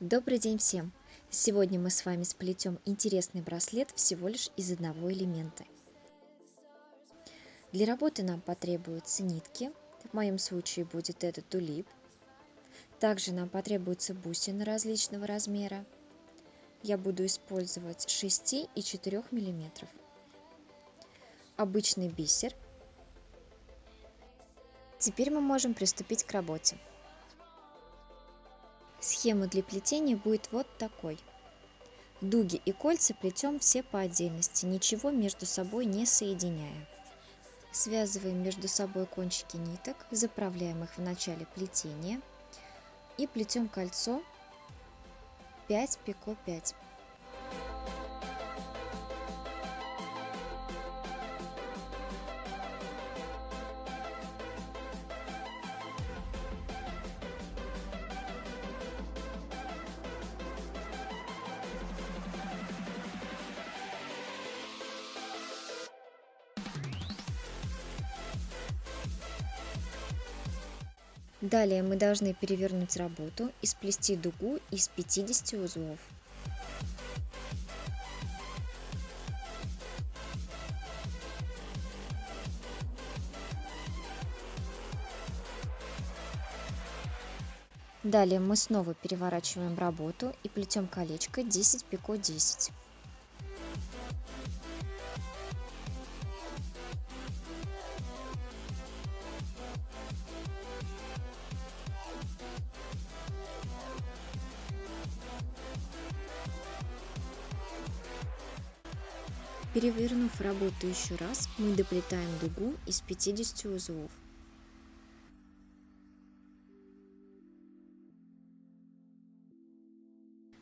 Добрый день всем! Сегодня мы с вами сплетем интересный браслет всего лишь из одного элемента. Для работы нам потребуются нитки, в моем случае будет это тулип. Также нам потребуются бусины различного размера. Я буду использовать 6 и 4 мм. Обычный бисер. Теперь мы можем приступить к работе. Схема для плетения будет вот такой. Дуги и кольца плетем все по отдельности, ничего между собой не соединяя. Связываем между собой кончики ниток, заправляем их в начале плетения и плетем кольцо 5 пико 5. Далее мы должны перевернуть работу и сплести дугу из 50 узлов. Далее мы снова переворачиваем работу и плетем колечко 10 пико 10. Перевернув работу еще раз, мы доплетаем дугу из 50 узлов.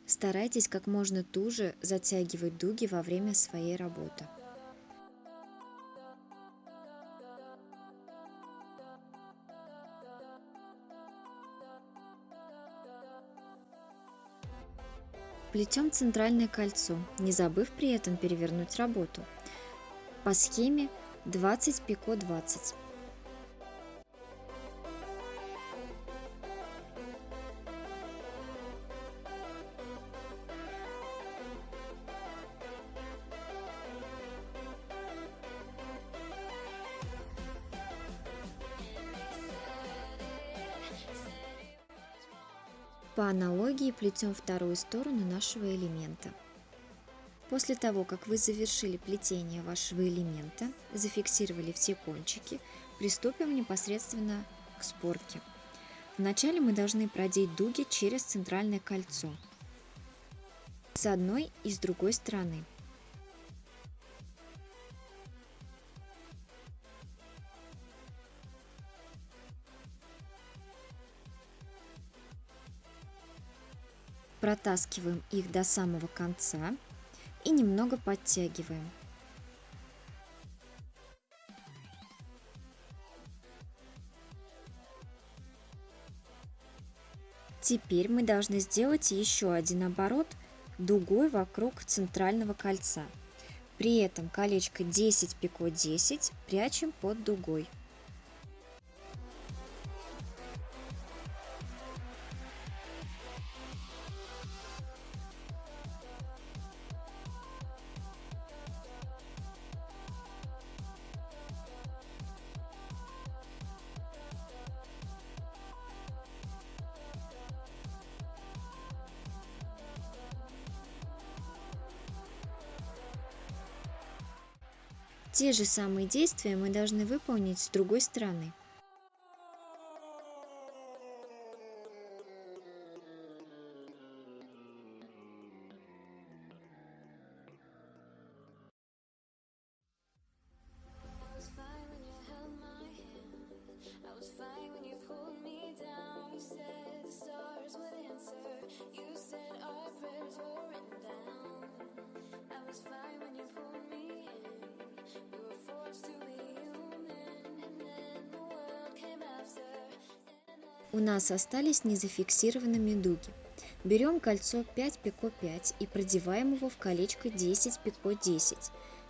Старайтесь как можно туже затягивать дуги во время своей работы. Плетем центральное кольцо, не забыв при этом перевернуть работу. По схеме 20 пико 20. По аналогии плетем вторую сторону нашего элемента. После того, как вы завершили плетение вашего элемента, зафиксировали все кончики, приступим непосредственно к сборке. Вначале мы должны продеть дуги через центральное кольцо с одной и с другой стороны. Протаскиваем их до самого конца и немного подтягиваем. Теперь мы должны сделать еще один оборот дугой вокруг центрального кольца. При этом колечко 10 пико 10 прячем под дугой. Те же самые действия мы должны выполнить с другой стороны. У нас остались незафиксированными дуги. Берем кольцо 5 пико 5 и продеваем его в колечко 10 пико 10.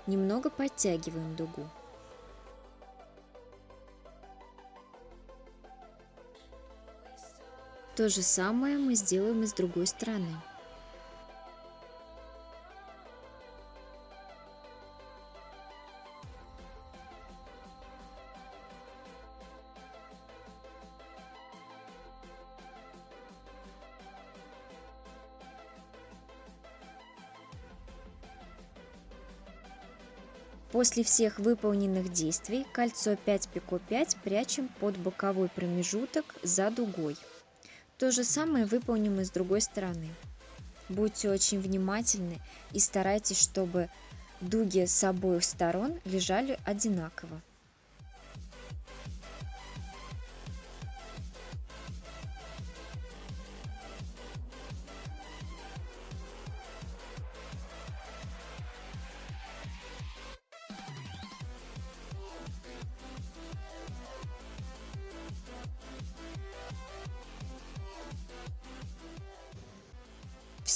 Немного подтягиваем дугу. То же самое мы сделаем и с другой стороны. После всех выполненных действий кольцо 5 пико 5 прячем под боковой промежуток за дугой. То же самое выполним и с другой стороны. Будьте очень внимательны и старайтесь, чтобы дуги с обоих сторон лежали одинаково.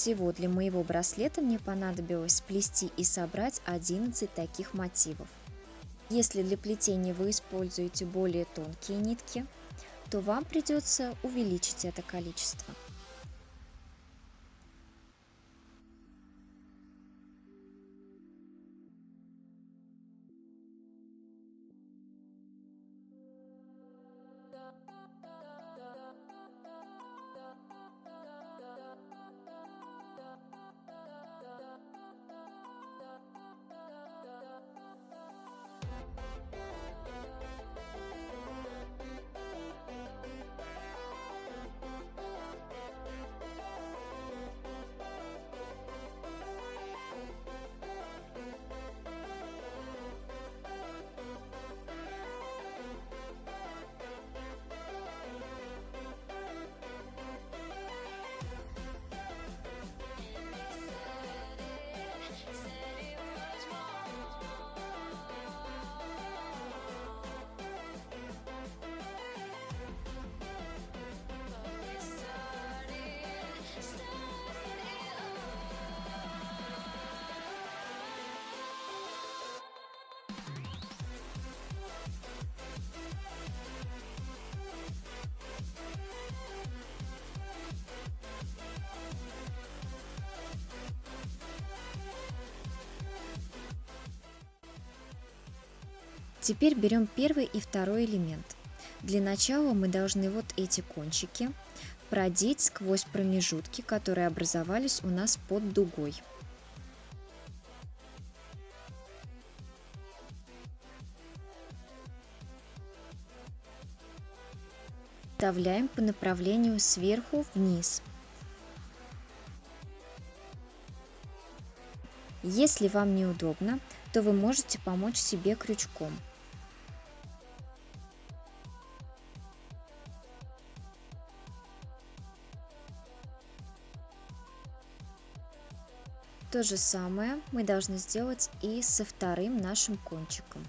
Всего для моего браслета мне понадобилось сплести и собрать 11 таких мотивов. Если для плетения вы используете более тонкие нитки, то вам придется увеличить это количество. Теперь берем первый и второй элемент. Для начала мы должны вот эти кончики продеть сквозь промежутки, которые образовались у нас под дугой. Вставляем по направлению сверху вниз. Если вам неудобно, то вы можете помочь себе крючком. То же самое мы должны сделать и со вторым нашим кончиком.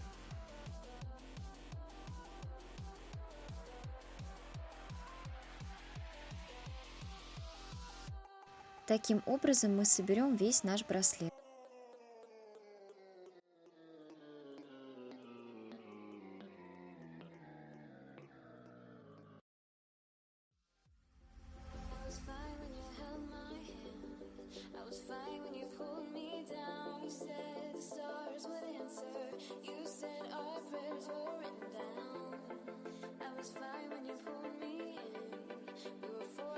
Таким образом мы соберем весь наш браслет.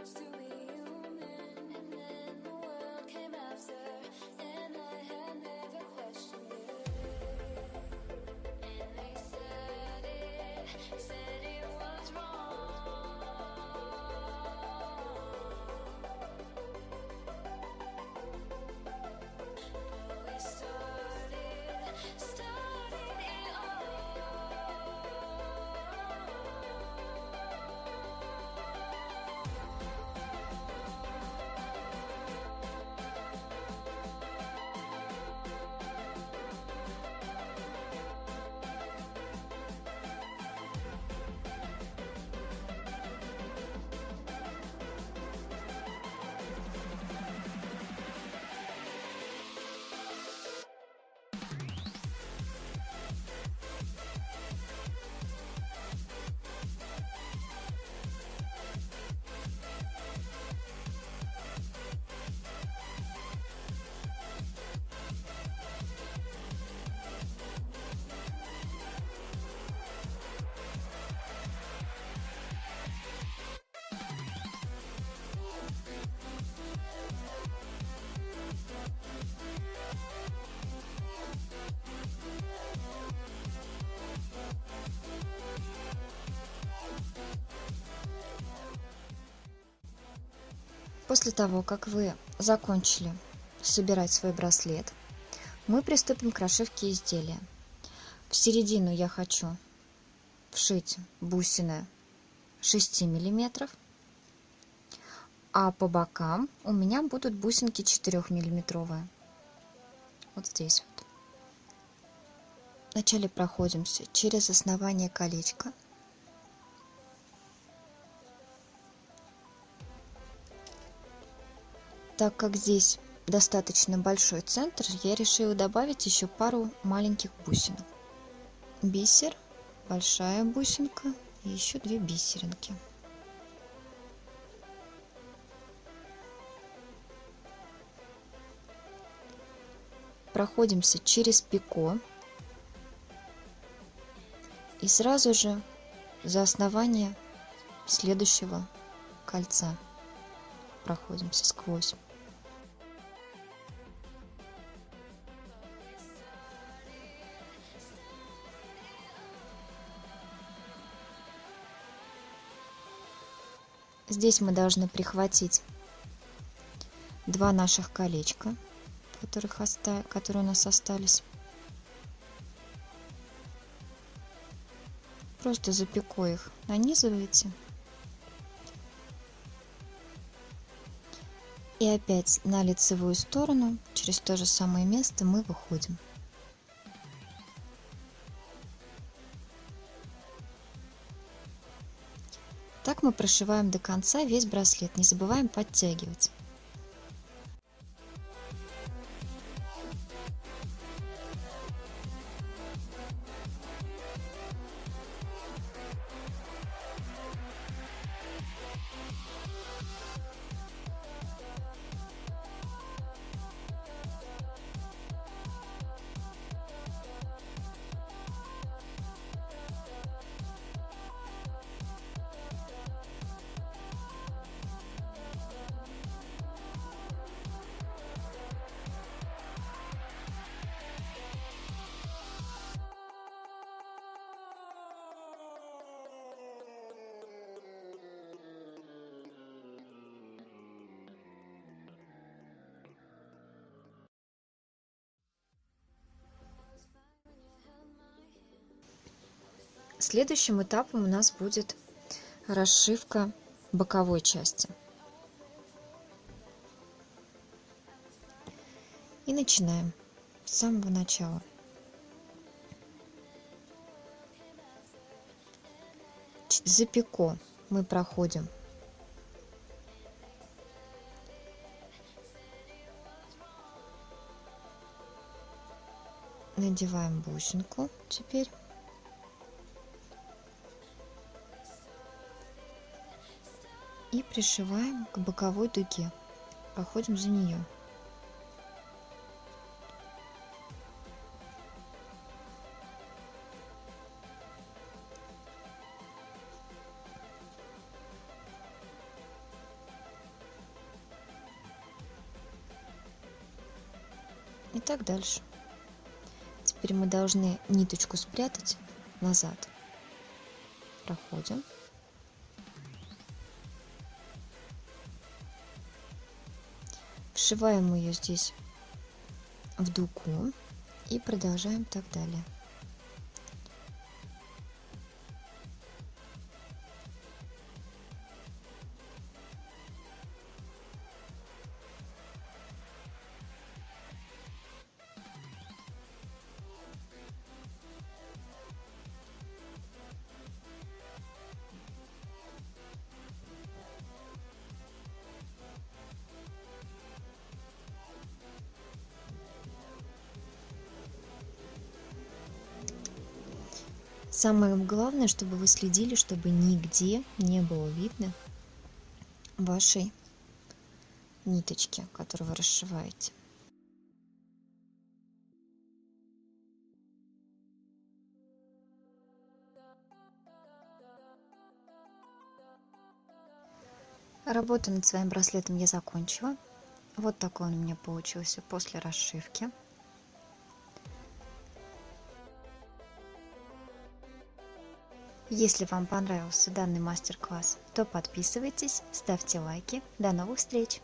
To be human, and then the world came after, and После того, как вы закончили собирать свой браслет, мы приступим к расшивке изделия. В середину я хочу вшить бусины 6 миллиметров, а по бокам у меня будут бусинки 4-миллиметровые. Вот здесь вот. Вначале проходимся через основание колечка. Так как здесь достаточно большой центр, я решила добавить еще пару маленьких бусинок. Бисер, большая бусинка и еще 2 бисеринки. Проходимся через пико и сразу же за основание следующего кольца проходимся сквозь. Здесь мы должны прихватить 2 наших колечка, которые у нас остались. Просто за пико их нанизываете. И опять на лицевую сторону, через то же самое место мы выходим. Так мы прошиваем до конца весь браслет, не забываем подтягивать. Следующим этапом у нас будет расшивка боковой части. И начинаем с самого начала. За пико мы проходим надеваем бусинку теперь. И пришиваем к боковой дуге. Проходим за нее. И так дальше. Теперь мы должны ниточку спрятать назад. Проходим. Вшиваем ее здесь в дугу и продолжаем так далее. Самое главное, чтобы вы следили, чтобы нигде не было видно вашей ниточки, которую вы расшиваете. Работу над своим браслетом я закончила. Вот такой он у меня получился после расшивки. Если вам понравился данный мастер-класс, то подписывайтесь, ставьте лайки. До новых встреч!